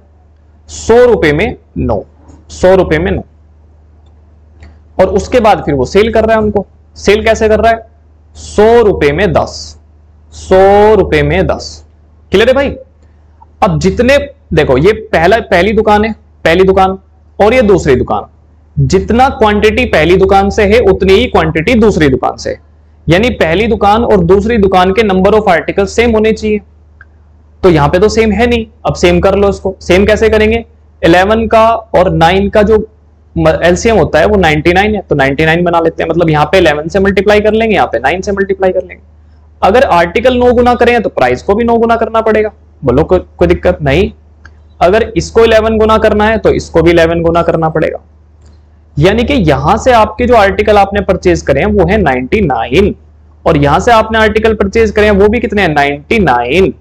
100 रुपए में 9, 100 रुपए में 9। और उसके बाद फिर वो सेल कर रहा है उनको। सेल कैसे कर रहा है? 100 रुपए में 10, 100 रुपए में 10। क्लियर है भाई? अब जितने, देखो ये पहली दुकान है, पहली दुकान, और ये दूसरी दुकान, जितना क्वांटिटी पहली दुकान से है उतनी ही क्वांटिटी दूसरी दुकान से, यानी पहली दुकान और दूसरी दुकान के नंबर ऑफ आर्टिकल सेम होने चाहिए। तो यहां पे तो सेम है नहीं, अब सेम कर लो इसको। सेम कैसे करेंगे? 11 का और 9 का जो एलसीएम होता है वो 99 है, तो 99 बना लेते हैं। मतलब यहाँ पे 11 से मल्टीप्लाई कर लेंगे, यहाँ पे 9 से मल्टीप्लाई कर लेंगे। अगर आर्टिकल 9 गुना करें तो प्राइस को भी 9 गुना करना पड़ेगा। बोलो कोई दिक्कत नहीं। अगर इसको 11 गुना करना है तो इसको भी 11 गुना करना पड़ेगा। यानी कि यहां से आपके जो आर्टिकल आपने परचेज करे हैं वो है 99, और यहां से आपने आर्टिकल परचेज करे हैं वो भी कितने हैं, 99।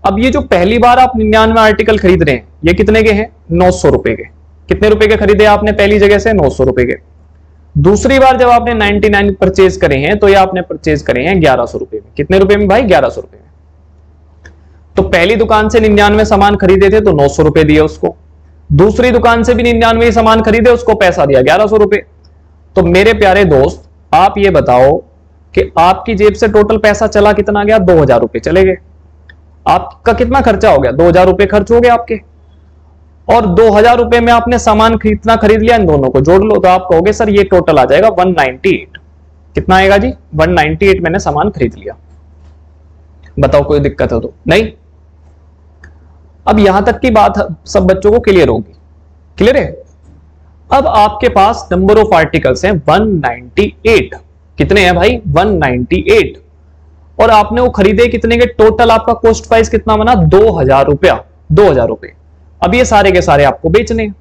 अब ये जो पहली बार आप 99 आर्टिकल खरीद रहे हैं ये कितने के हैं, 900 रुपए के। कितने रुपए के खरीदे आपने पहली जगह से, 900 रुपए के। दूसरी बार जब आपने 99 परचेज करे हैं तो ये आपने परचेज करे हैं 1100 रुपए में। कितने रुपए में भाई, 1100 रुपए में। तो पहली दुकान से 99 सामान खरीदे थे तो 900 रुपए दिए उसको, दूसरी दुकान से भी 99 सामान खरीदे उसको पैसा दिया 1100 रुपए। तो मेरे प्यारे दोस्त आप ये बताओ कि आपकी जेब से टोटल पैसा चला कितना गया, 2000 रुपए चले गए। आपका कितना खर्चा हो गया, 2000 रुपए खर्च हो गए आपके, और 2000 रुपए में आपने सामान कितना खरीद लिया, इन दोनों को जोड़ लो तो आप कहोगे सर ये टोटल आ जाएगा 198। कितना आएगा जी, 198 मैंने सामान खरीद लिया। बताओ कोई दिक्कत है तो नहीं। अब यहां तक की बात सब बच्चों को क्लियर होगी, क्लियर है। अब आपके पास नंबर ऑफ आर्टिकल्स हैं 198। कितने हैं भाई, 198, और आपने वो खरीदे कितने के, टोटल आपका कॉस्ट प्राइस कितना बना, 2000 रुपया, 2000 रुपए। अब ये सारे के सारे आपको बेचने हैं।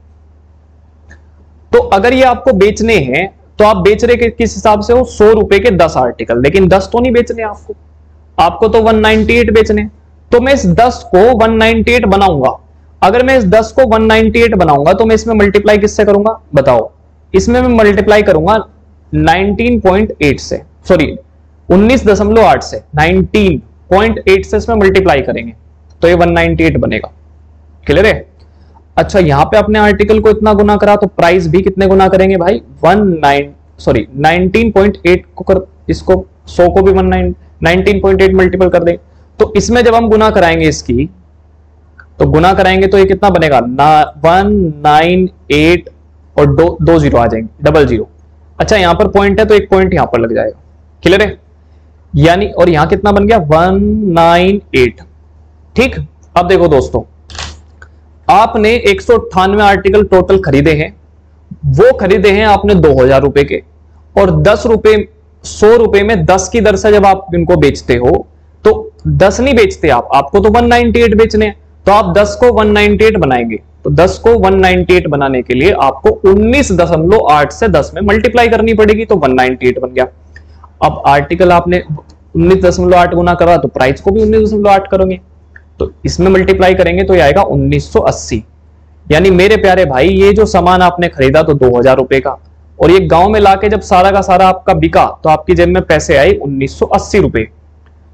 तो अगर ये आपको बेचने हैं तो आप बेच रहे किस हिसाब से हो, 100 रुपए के 10 आर्टिकल, लेकिन 10 तो नहीं बेचने आपको तो 198 बेचने। तो मैं इस 10 को 198 बनाऊंगा। अगर मैं इस 10 को 198 बनाऊंगा तो मैं इसमें मल्टीप्लाई किससे करूंगा, बताओ। इसमें मैं मल्टीप्लाई करूंगा 19.8 से, सॉरी 19.8 से, 19.8 से इसमें मल्टीप्लाई करेंगे तो ये 198 बनेगा। क्लियर है। अच्छा यहां पे अपने आर्टिकल को इतना गुना करा तो प्राइस भी कितने गुना करेंगे भाई, 19.8 को कर, इसको 100 को भी 19.8 मल्टीपल कर दें। तो इसमें जब हम गुना कराएंगे इसकी, तो गुना कराएंगे तो ये कितना बनेगा, 198 और दो जीरो आ जाएंगे, 00। अच्छा यहां पर पॉइंट है तो एक पॉइंट यहां पर लग जाएगा। क्लियर है। यानी और यहां कितना बन गया, 198। ठीक। अब देखो दोस्तों, आपने 198 आर्टिकल टोटल खरीदे हैं, वो खरीदे हैं आपने 2000 रुपए के, और 10 रुपए 100 रुपए में 10 की दर से जब आप इनको बेचते हो तो 10 नहीं बेचते आप, आपको तो 198 बेचने हैं। तो आप 10 को 198 बनाएंगे, तो 10 को 198 बनाने के लिए आपको 19.8 से 10 में मल्टीप्लाई करनी पड़ेगी, तो 198 बन गया। अब आर्टिकल आपने 19.8 गुना करा तो प्राइस को भी 19.8 करोगे, तो इसमें मल्टीप्लाई करेंगे तो ये आएगा 1980। यानी मेरे प्यारे भाई ये जो सामान आपने खरीदा तो 2000 रुपए का, और ये गांव में लाके जब सारा का सारा आपका बिका तो आपकी जेब में पैसे आए 1980 रुपए।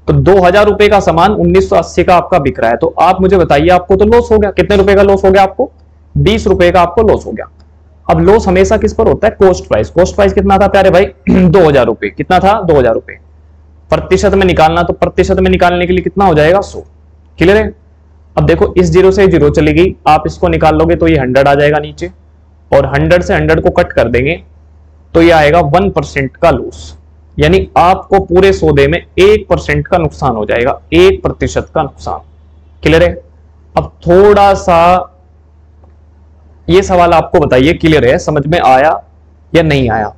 तो 2000 रुपए का सामान 1980 का आपका बिक रहा है। तो आप मुझे बताइए, आपको तो लॉस हो गया। कितने रुपए का लॉस हो गया आपको, 20 रुपए का आपको लॉस हो गया। अब लॉस हमेशा किस पर होता है, कॉस्ट प्राइस। कॉस्ट प्राइस कितना था प्यारे भाई, 2000 रुपए। कितना था, 2000 रुपए। प्रतिशत में निकालना, तो प्रतिशत में निकालने के लिए कितना हो जाएगा, 100। क्लियर है। अब देखो इस जीरो से जीरो चली गई, आप इसको निकाल लोगे तो ये 100 आ जाएगा नीचे, और 100 से 100 को कट कर देंगे तो ये आएगा 1% का लॉस। यानी आपको पूरे सौदे में 1% का नुकसान हो जाएगा, 1% का नुकसान। क्लियर है। अब थोड़ा सा ये सवाल आपको बताइए, क्लियर है, समझ में आया या नहीं आया।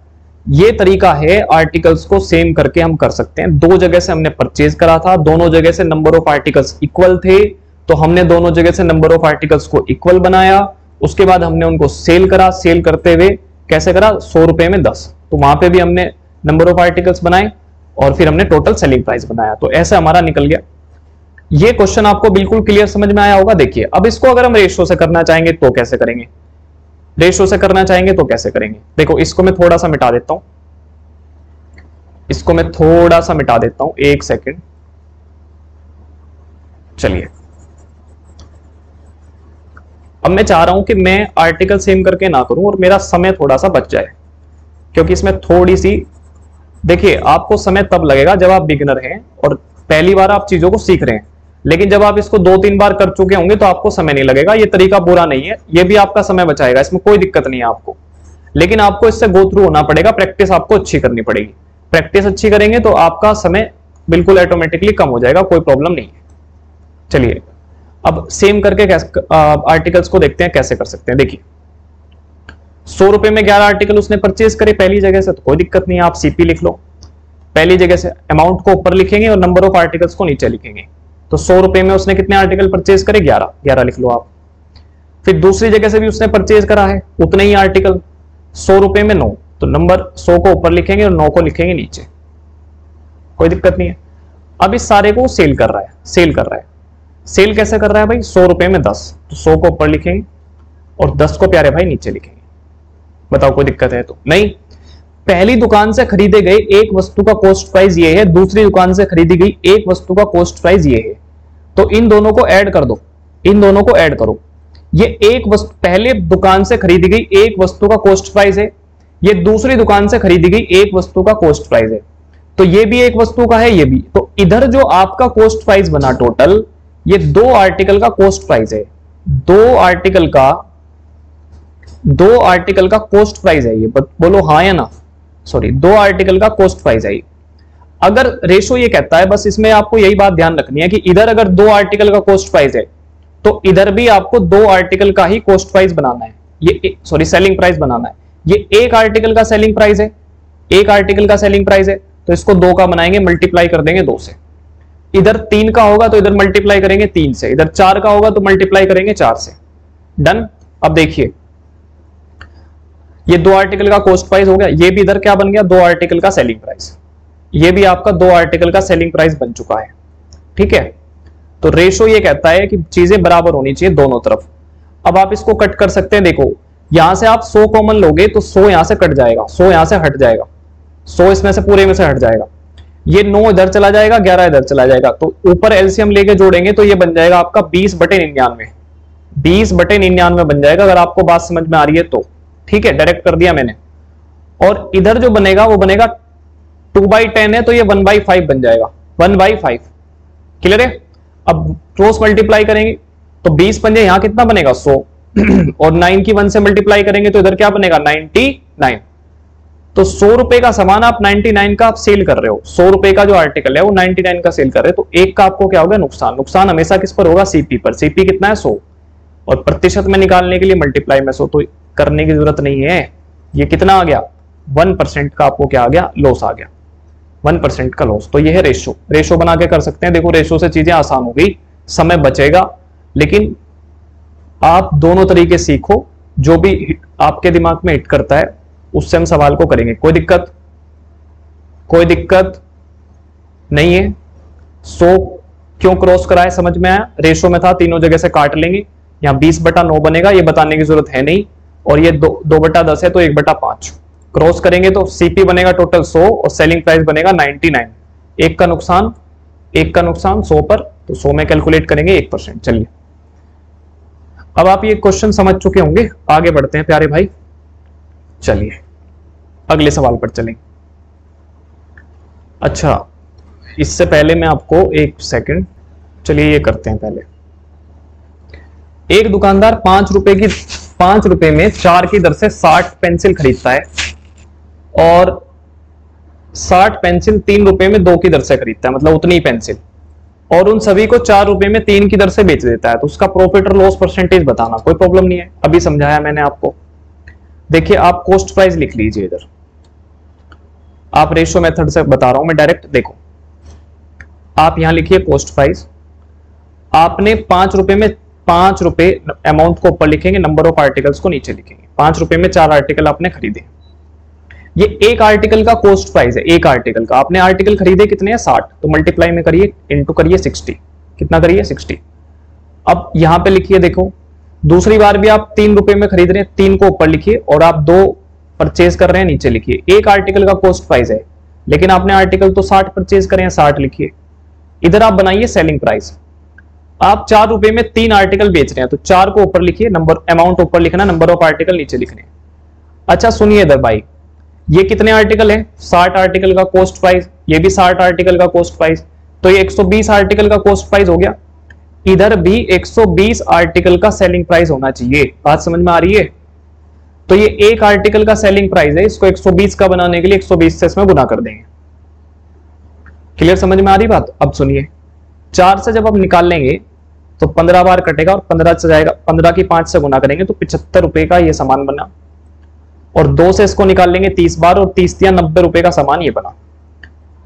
ये तरीका है आर्टिकल्स को सेम करके हम कर सकते हैं। दो जगह से हमने परचेज करा था, दोनों जगह से नंबर ऑफ आर्टिकल्स इक्वल थे, तो हमने दोनों जगह से नंबर ऑफ आर्टिकल्स को इक्वल बनाया। उसके बाद हमने उनको सेल करा। सेल करते हुए कैसे करा, 100 रुपए में 10, तो वहां पे भी हमने नंबर ऑफ आर्टिकल्स बनाए और फिर हमने टोटल सेलिंग प्राइस बनाया। तो ऐसे हमारा निकल गया। ये क्वेश्चन आपको बिल्कुल क्लियर समझ में आया होगा। देखिए अब इसको अगर हम रेशियो से करना चाहेंगे तो कैसे करेंगे, रेशियो से करना चाहेंगे तो कैसे करेंगे। देखो इसको मैं थोड़ा सा मिटा देता हूं, इसको मैं थोड़ा सा मिटा देता हूं, 1 सेकेंड। चलिए अब मैं चाह रहा हूं कि मैं आर्टिकल सेम करके ना करूं और मेरा समय थोड़ा सा बच जाए, क्योंकि इसमें थोड़ी सी, देखिए आपको समय तब लगेगा जब आप बिगिनर हैं और पहली बार आप चीजों को सीख रहे हैं, लेकिन जब आप इसको 2-3 बार कर चुके होंगे तो आपको समय नहीं लगेगा। ये तरीका बुरा नहीं है, ये भी आपका समय बचाएगा, इसमें कोई दिक्कत नहीं है आपको, लेकिन आपको इससे गो थ्रू होना पड़ेगा। प्रैक्टिस आपको अच्छी करनी पड़ेगी। प्रैक्टिस अच्छी करेंगे तो आपका समय बिल्कुल ऑटोमेटिकली कम हो जाएगा, कोई प्रॉब्लम नहीं है। चलिए अब सेम करके आर्टिकल्स को देखते हैं कैसे कर सकते हैं। देखिए 100 रुपए में 11 आर्टिकल उसने परचेज करे पहली जगह से, तो कोई दिक्कत नहीं है, आप सीपी लिख लो। पहली जगह से अमाउंट को ऊपर लिखेंगे और नंबर ऑफ आर्टिकल्स को नीचे लिखेंगे। तो 100 रुपए में उसने कितने आर्टिकल परचेज करे? 11, 11 लिख लो आप। फिर दूसरी जगह से भी उसने परचेज करा है उतने ही आर्टिकल, 100 रुपए में 9, तो नंबर 100 को ऊपर लिखेंगे और 9 को लिखेंगे नीचे, कोई दिक्कत नहीं है। अब इस सारे को सेल कर रहा है, सेल कर रहा है। सेल कैसे कर रहा है भाई? 100 रुपए में 10, तो 100 को ऊपर लिखेंगे और 10 को प्यारे भाई नीचे लिखेंगे। बताओ कोई दिक्कत है तो नहीं। पहली दुकान से खरीदे गए एक वस्तु का कॉस्ट प्राइस ये है, दूसरी दुकान से खरीदी गई एक वस्तु का कॉस्ट प्राइस ये है, तो इन दोनों को ऐड कर दो, इन दोनों को ऐड करो। ये एक वस्तु, पहले दुकान से खरीदी गई एक वस्तु का कॉस्ट प्राइस है, ये दूसरी दुकान से खरीदी गई एक वस्तु का कॉस्ट प्राइस है, तो ये भी एक वस्तु का है, ये भी। तो इधर जो आपका कॉस्ट प्राइस बना टोटल, ये 2 आर्टिकल का कॉस्ट प्राइस है, 2 आर्टिकल का कॉस्ट प्राइस है ये। बोलो हाँ या ना? सॉरी, 2 आर्टिकल का कॉस्ट प्राइस है ये। अगर रेशो ये कहता है, बस इसमें आपको यही बात ध्यान रखनी है कि इधर अगर 2 आर्टिकल का कॉस्ट प्राइस है तो इधर भी आपको 2 आर्टिकल का ही कॉस्ट प्राइस बनाना है, ये सॉरी सेलिंग प्राइस बनाना है। ये एक आर्टिकल का सेलिंग प्राइस है, एक आर्टिकल का सेलिंग प्राइस है, तो इसको 2 का बनाएंगे, मल्टीप्लाई कर देंगे 2 से। इधर 3 का होगा तो इधर मल्टीप्लाई करेंगे 3 से, इधर 4 का होगा तो मल्टीप्लाई करेंगे 4 से। डन। अब देखिए ये 2 आर्टिकल का कॉस्ट प्राइस हो गया, ये भी इधर क्या बन गया? 2 आर्टिकल का सेलिंग प्राइस। ये भी आपका 2 आर्टिकल का सेलिंग प्राइस बन चुका है। ठीक है, तो रेशो ये कहता है कि चीजें बराबर होनी चाहिए दोनों तरफ। अब आप इसको कट कर सकते हैं, देखो यहां से आप 100 कॉमन लोगे तो 100 यहां से कट जाएगा, 100 यहां से हट जाएगा, 100 इसमें से पूरे में से हट जाएगा, ये 9 इधर चला जाएगा, 11 इधर चला जाएगा, तो ऊपर एलसीएम लेके जोड़ेंगे तो ये बन जाएगा आपका 20/99, 20/99 बन जाएगा, अगर आपको बात समझ में आ रही है तो। ठीक है, डायरेक्ट कर दिया मैंने। और इधर जो बनेगा वो बनेगा 2/10 है तो ये 1/5 बन जाएगा, 1/5। क्लियर है? अब क्रॉस मल्टीप्लाई करेंगे तो 20 पंजे यहां कितना बनेगा? 100 और 9 की 1 से मल्टीप्लाई करेंगे तो इधर क्या बनेगा? 99। तो 100 रुपए का सामान आप 99 का आप सेल कर रहे हो, 100 रुपए का जो आर्टिकल है वो 99 का सेल कर रहे हो, तो एक का आपको क्या होगा? नुकसान। नुकसान हमेशा किस पर होगा? सीपी पर। सीपी कितना है? 100, और प्रतिशत में निकालने के लिए मल्टीप्लाई में 100 तो करने की जरूरत नहीं है। ये कितना आ गया? 1% का आपको क्या आ गया? लॉस आ गया, 1% का लॉस। तो ये है रेशो, रेशो बना के कर सकते हैं। देखो रेशो से चीजें आसान हो गई, समय बचेगा, लेकिन आप दोनों तरीके सीखो, जो भी आपके दिमाग में हिट करता है उससे हम सवाल को करेंगे। कोई दिक्कत? कोई दिक्कत नहीं है। 100 क्यों क्रॉस कराए समझ में आया? रेशो में था, तीनों जगह से काट लेंगे, यहां 20/9 बनेगा, ये बताने की जरूरत है नहीं, और ये 2/10 है तो 1/5 क्रॉस करेंगे तो सीपी बनेगा टोटल 100 और सेलिंग प्राइस बनेगा 99। एक का नुकसान 100 पर, तो 100 में कैलकुलेट करेंगे 1%। चलिए अब आप ये क्वेश्चन समझ चुके होंगे, आगे बढ़ते हैं प्यारे भाई। चलिए अगले सवाल पर चलेंगे। अच्छा, इससे पहले मैं आपको 1 सेकंड, चलिए ये करते हैं पहले। एक दुकानदार 5 रुपए में 4 की दर से 60 पेंसिल खरीदता है और 60 पेंसिल 3 रुपए में 2 की दर से खरीदता है, मतलब उतनी ही पेंसिल, और उन सभी को 4 रुपए में 3 की दर से बेच देता है। तो उसका प्रॉफिट और लॉस परसेंटेज बताना। कोई प्रॉब्लम नहीं है, अभी समझाया मैंने आपको। देखिए आप कॉस्ट प्राइस लिख लीजिए इधर, आप रेशो मेथड से बता रहा हूं मैं डायरेक्ट। देखो आप यहां लिखिए कॉस्ट प्राइस, आपने 5 रुपए में 5 रुपए अमाउंट को ऊपर लिखेंगे, नंबर ऑफ आर्टिकल्स को नीचे लिखेंगे। 5 रुपए में 4 आर्टिकल आपने खरीदे, ये एक आर्टिकल का कॉस्ट प्राइस है। एक आर्टिकल का आपने आर्टिकल खरीदे कितने हैं? 60, तो मल्टीप्लाई में करिए, इंटू करिए 60। कितना करिए? 60। अब यहां पे लिखिए, देखो दूसरी बार भी आप 3 रुपए में खरीद रहे हैं, 3 को ऊपर लिखिए, और आप 2 परचेज कर रहे हैं, नीचे लिखिए। एक आर्टिकल का कॉस्ट प्राइस है, लेकिन आपने आर्टिकल तो 60 परचेज करे हैं, 60 लिखिए। इधर आप बनाइए सेलिंग प्राइस, आप 4 रुपए में 3 आर्टिकल बेच रहे हैं, तो 4 को ऊपर लिखिए, नंबर अमाउंट ऊपर लिखना, नंबर ऑफ आर्टिकल नीचे लिखने। अच्छा सुनिए इधर भाई, ये कितने आर्टिकल है? 60 आर्टिकल का कॉस्ट प्राइस, ये भी 60 आर्टिकल का कॉस्ट प्राइस, तो ये 120 आर्टिकल का कॉस्ट प्राइस हो गया। इधर भी 120 आर्टिकल का सेलिंग प्राइस होना चाहिए। बात समझ में आ रही है? तो ये एक आर्टिकल का सेलिंग प्राइस है, इसको 120 का बनाने के लिए 120 से इसमें गुना कर देंगे। क्लियर? समझ में आ रही बात? अब सुनिए, 4 से जब आप निकाल लेंगे तो 15 बार कटेगा और 15 से जाएगा, 15 की 5 से गुना करेंगे तो 75 रुपए का ये सामान बना, और 2 से इसको निकाल लेंगे 30 बार, और 30 या 90 रुपए का सामान ये बना।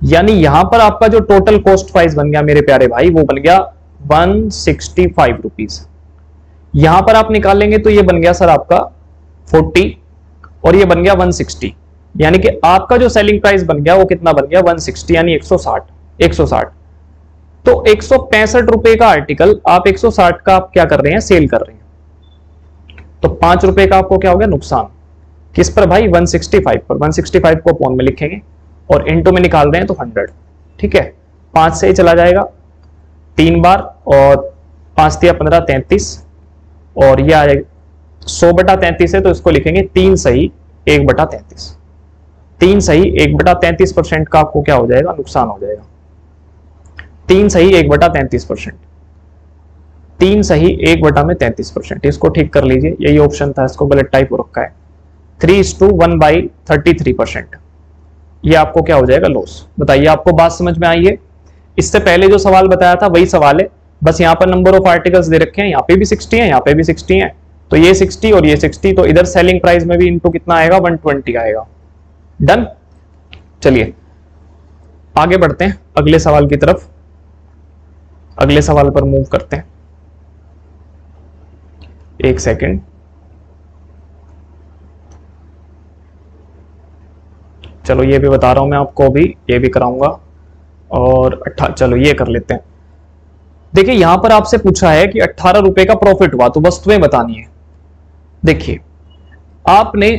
यानी यहां पर आपका जो टोटल कॉस्ट प्राइस बन गया मेरे प्यारे भाई वो बन गया 165 रुपीज। यहां पर आप निकालेंगे तो ये बन गया सर आपका 40 और ये बन गया 160, यानी कि आपका जो सेलिंग प्राइस बन गया वो कितना बन गया 160 यानी 160। तो 165 रुपए का आर्टिकल आप 160 का आप क्या कर रहे हैं, सेल कर रहे हैं, तो 5 रुपए का आपको क्या हो गया नुकसान। किस पर भाई, 165 पर। 165 को पौन में लिखेंगे और इनटू में निकाल रहे हैं तो 100, ठीक है। 5 से ही चला जाएगा 3 बार और 5 दिया 15 33 और ये आ जाएगा 100/33 है तो इसको लिखेंगे 3 सही 1/33। 3 सही 1/33% का आपको क्या हो जाएगा, नुकसान हो जाएगा। 3 सही 1/33%, 3 सही 1/33%। इसको ठीक कर लीजिए, यही ऑप्शन था, इसको गलत टाइप हो रखा है। 3:1/33%, ये आपको क्या हो जाएगा, लॉस। बताइए आपको बात समझ में आई है। इससे पहले जो सवाल बताया था वही सवाल है, बस यहाँ पर नंबर ऑफ आर्टिकल्स दे रखे हैं, यहाँ पे भी 60 है, यहाँ पे भी 60 है, तो ये 60 और ये 60, तो इधर सेलिंग प्राइस में भी इनटू कितना आएगा, 120 आएगा। डन। चलिए आगे बढ़ते हैं अगले सवाल की तरफ, अगले सवाल पर मूव करते हैं। एक सेकेंड, चलो ये भी बता रहा हूं मैं आपको, अभी ये भी कराऊंगा और चलो ये कर लेते हैं। देखिए यहां पर आपसे पूछा है कि 18 रुपए का प्रॉफिट हुआ तो वस्तुएं बतानी है। देखिए आपने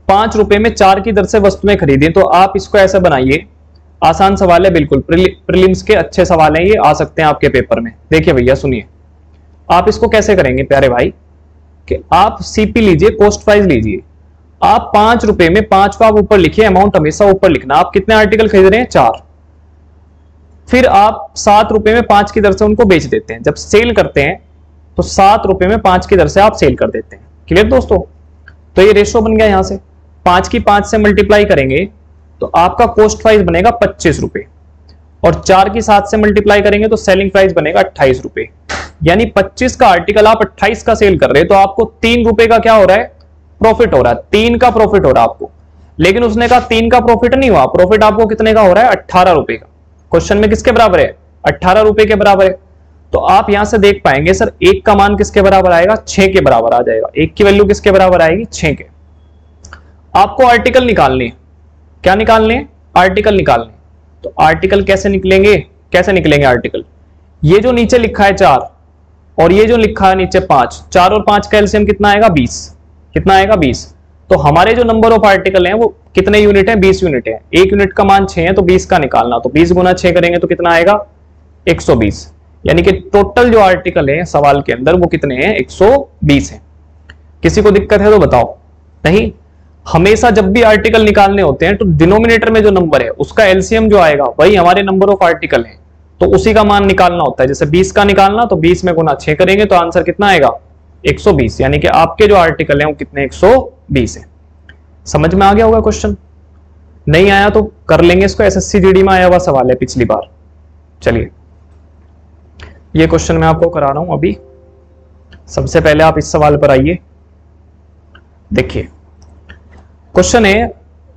5 रुपए में 4 की दर से वस्तुएं खरीदी, तो आप इसको ऐसा बनाइए, आसान सवाल है बिल्कुल, प्रीलिम्स के अच्छे सवाल हैं ये, आ सकते हैं आपके पेपर में। देखिए भैया सुनिए, आप इसको कैसे करेंगे प्यारे भाई, कि आप सीपी लीजिए, कॉस्ट प्राइस लीजिए, आप 5 रुपए में 5 को आप ऊपर लिखिए, अमाउंट हमेशा ऊपर लिखना। आप कितने आर्टिकल खरीद रहे हैं, 4, फिर आप 7 रुपए में 5 की दर से उनको बेच देते हैं। जब सेल करते हैं तो 7 रुपए में 5 की दर से आप सेल कर देते हैं। क्लियर दोस्तों, तो ये रेशो बन गया। यहां से 5 की 5 से मल्टीप्लाई करेंगे तो आपका कॉस्ट प्राइस बनेगा 25 रुपए, और 4 की 7 से मल्टीप्लाई करेंगे तो सेलिंग प्राइस बनेगा 28 रुपए। यानी 25 का आर्टिकल आप 28 का सेल कर रहे हैं, तो आपको 3 रुपए का क्या हो रहा है, प्रॉफिट हो रहा है। 3 का प्रॉफिट हो रहा है आपको, लेकिन उसने कहा 3 का प्रॉफिट नहीं हुआ, प्रॉफिट आपको कितने का हो रहा है, 18 रुपए का। क्वेश्चन में किसके बराबर है, 18 रुपए के बराबर है। तो आप यहां से देख पाएंगे सर 1 का मान किसके बराबर आएगा, 6 के बराबर आ जाएगा। 1 की वैल्यू किसके बराबर आएगी, 6 के। आपको आर्टिकल निकालने, क्या निकालने, आर्टिकल निकालने। तो आर्टिकल कैसे निकलेंगे, कैसे निकलेंगे आर्टिकल, ये जो नीचे लिखा है 4 और ये जो लिखा है नीचे 5, 4 और 5 का एलसीएम कितना आएगा, 20। कितना आएगा, 20। तो हमारे जो नंबर ऑफ आर्टिकल हैं वो कितने यूनिट है, 20 यूनिट है। 1 यूनिट का मान 6 है तो 20 का निकालना, तो 20 गुना 6 करेंगे तो कितना आएगा, 120। यानी कि टोटल जो आर्टिकल है सवाल के अंदर वो कितने हैं, 120 है। किसी को दिक्कत है तो बताओ। नहीं, हमेशा जब भी आर्टिकल निकालने होते हैं तो डिनोमिनेटर में जो नंबर है उसका एलसीएम जो आएगा वही हमारे नंबर ऑफ आर्टिकल है, तो उसी का मान निकालना होता है। जैसे 20 का निकालना, तो 20 में गुना 6 करेंगे तो आंसर कितना आएगा, 120। यानी कि आपके जो आर्टिकल हैं वो कितने, 120 है। समझ में आ गया होगा क्वेश्चन, नहीं आया तो कर लेंगे इसको, एसएससी जीडी में आया हुआ सवाल है पिछली बार। चलिए ये क्वेश्चन मैं आपको करा रहा हूं अभी। सबसे पहले आप इस सवाल पर आइए। देखिए क्वेश्चन है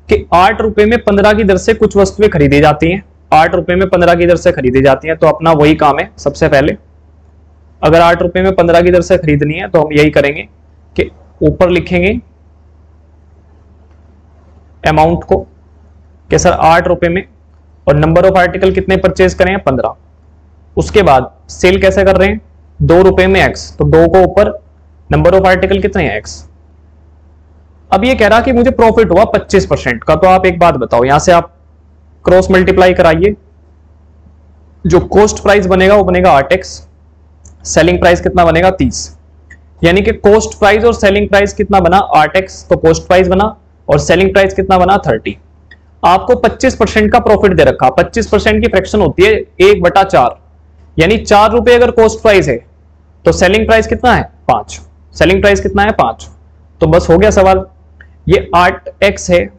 कि 8 रुपए में 15 की दर से कुछ वस्तुएं खरीदी जाती हैं। 8 रुपए में 15 की दर से खरीदी जाती हैं, तो अपना वही काम है। सबसे पहले अगर 8 रुपए में 15 की दर से खरीदनी है तो हम यही करेंगे कि ऊपर लिखेंगे अमाउंट को कि सर 8 रुपए में, और नंबर ऑफ आर्टिकल कितने परचेज करें, 15। उसके बाद सेल कैसे कर रहे हैं, 2 रुपए में x, तो 2 को ऊपर, नंबर ऑफ आर्टिकल कितने हैं, x। अब ये कह रहा कि मुझे प्रॉफिट हुआ 25% का, तो आप एक बात बताओ, यहां से आप क्रॉस मल्टीप्लाई कराइए। जो कॉस्ट प्राइस बनेगा वो बनेगा 8x, सेलिंग प्राइस कितना बनेगा, 30। यानी कि कॉस्ट प्राइस और सेलिंग प्राइस कितना बना, 8x, तो कॉस्ट प्राइस बना, और सेलिंग प्राइस कितना बना, 30। आपको 25% का प्रॉफिट दे रखा। 25% की फ्रैक्शन होती है 1/4, यानी 4 रुपए अगर कॉस्ट प्राइस है तो सेलिंग प्राइस कितना है, 5। सेलिंग प्राइस कितना है, 5। तो बस हो गया सवाल। ये 8x है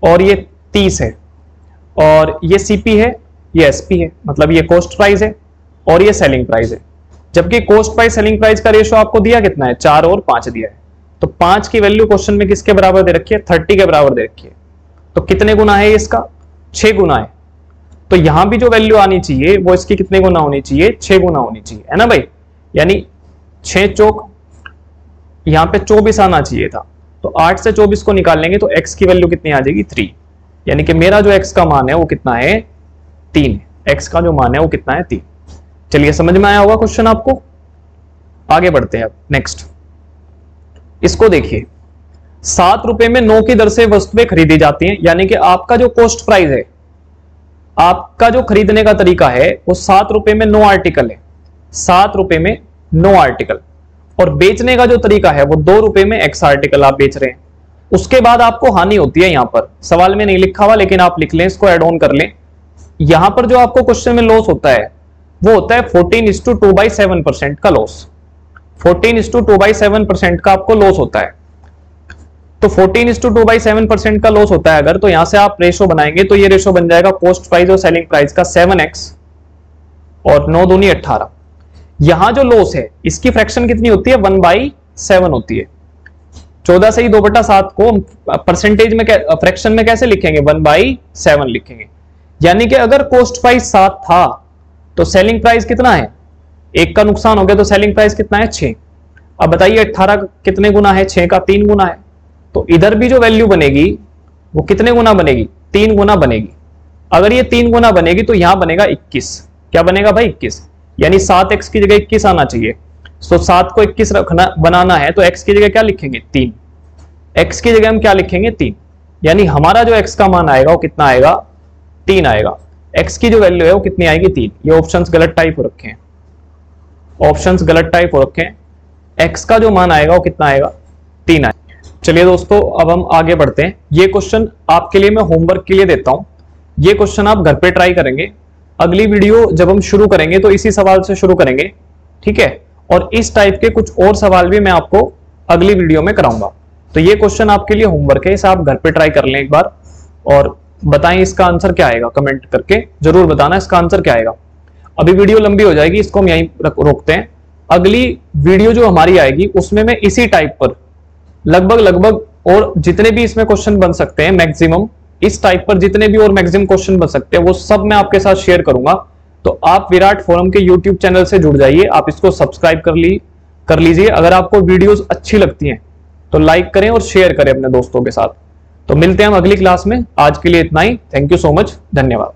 और ये 30 है, और ये सीपी है, ये एसपी है, मतलब ये कॉस्ट प्राइस है और ये सेलिंग प्राइस है। जबकि कॉस्ट प्राइस सेलिंग प्राइस का रेशो आपको दिया कितना है, 4 और 5 दिया है। तो 5 की वैल्यू क्वेश्चन में किसके बराबर दे रखी है, 30 के बराबर दे रखी है। तो कितने गुना है इसका, 6 गुना है। तो यहां भी जो वैल्यू आनी चाहिए वो इसकी कितने गुना होनी चाहिए, 6 गुना होनी चाहिए, है ना भाई। यानी 6 चौक यहां पे 24 आना चाहिए था, तो 8 से 24 को निकाल लेंगे तो x की वैल्यू कितनी आ जाएगी, 3। यानी कि मेरा जो x का मान है वो कितना है, 3। x का जो मान है वो कितना है, 3। चलिए समझ में आया होगा क्वेश्चन आपको। आगे बढ़ते हैं अब नेक्स्ट। इसको देखिए, 7 रुपए में 9 की दर से वस्तुएं खरीदी जाती हैं, यानी कि आपका जो कॉस्ट प्राइस है, आपका जो खरीदने का तरीका है वो 7 रुपए में 9 आर्टिकल है, 7 रुपए में 9 आर्टिकल। और बेचने का जो तरीका है वो 2 रुपए में x आर्टिकल आप बेच रहे हैं। उसके बाद आपको हानि होती है, यहां पर सवाल में नहीं लिखा हुआ लेकिन आप लिख लें, इसको एड ऑन कर लें। यहां पर जो आपको क्वेश्चन में लॉस होता है वो होता है 14:2/7% का लॉस। 14:2/7% का आपको लॉस होता है। तो 14:2/7% का लॉस होता है अगर, तो यहां से आप रेशो बनाएंगे तो ये रेशो बन जाएगा कॉस्ट प्राइस और सेलिंग प्राइस का 7x और 9 दूनी 18। यहां जो लॉस है इसकी फ्रैक्शन कितनी होती है, 1/7 होती है। 14 से ही 2/7 को परसेंटेज में फ्रैक्शन में कैसे लिखेंगे, 1/7 लिखेंगे। यानी कि अगर कॉस्ट प्राइस 7 था तो सेलिंग प्राइस कितना है, 1 का नुकसान हो गया तो सेलिंग प्राइस कितना है, 6। अब बताइए 18 कितने गुना है, 6 का 3 गुना है। तो इधर भी जो वैल्यू बनेगी वो कितने गुना बनेगी, 3 गुना बनेगी। अगर ये 3 गुना बनेगी तो यहां बनेगा 21। क्या बनेगा भाई, 21। यानी 7x की जगह 21 आना चाहिए। तो 7 को 21 रखना बनाना है तो x की जगह क्या लिखेंगे, 3। x की जगह हम क्या लिखेंगे, 3। यानी हमारा जो x का मान आएगा वो कितना आएगा, 3 आएगा। x की जो वैल्यू है वो कितनी आएगी, 3। ये ऑप्शंस गलत टाइप हो रखे हैं, ऑप्शंस गलत टाइप हो रखे हैं। x का जो मान आएगा वो कितना आएगा, 3 आएगा। चलिए दोस्तों अब हम आगे बढ़ते हैं। ये क्वेश्चन आपके लिए मैं होमवर्क के लिए देता हूं, ये क्वेश्चन आप घर पे ट्राई करेंगे। अगली वीडियो जब हम शुरू करेंगे तो इसी सवाल से शुरू करेंगे, ठीक है। और इस टाइप के कुछ और सवाल भी मैं आपको अगली वीडियो में कराऊंगा। तो ये क्वेश्चन आपके लिए होमवर्क है, इसे आप घर पे ट्राई कर लें एक बार और बताएं इसका आंसर क्या आएगा, कमेंट करके जरूर बताना इसका आंसर क्या आएगा। अभी वीडियो लंबी हो जाएगी, इसको हम यहीं रोकते हैं। अगली वीडियो जो हमारी आएगी उसमें मैं इसी टाइप पर लगभग और जितने भी इसमें क्वेश्चन बन सकते हैं मैक्सिमम, इस टाइप पर जितने भी और मैक्सिमम क्वेश्चन बन सकते हैं वो सब मैं आपके साथ शेयर करूंगा। तो आप विराट फोरम के यूट्यूब चैनल से जुड़ जाइए, आप इसको सब्सक्राइब कर लीजिए। अगर आपको वीडियोस अच्छी लगती हैं तो लाइक करें और शेयर करें अपने दोस्तों के साथ। तो मिलते हैं हम अगली क्लास में, आज के लिए इतना ही। थैंक यू सो मच, धन्यवाद।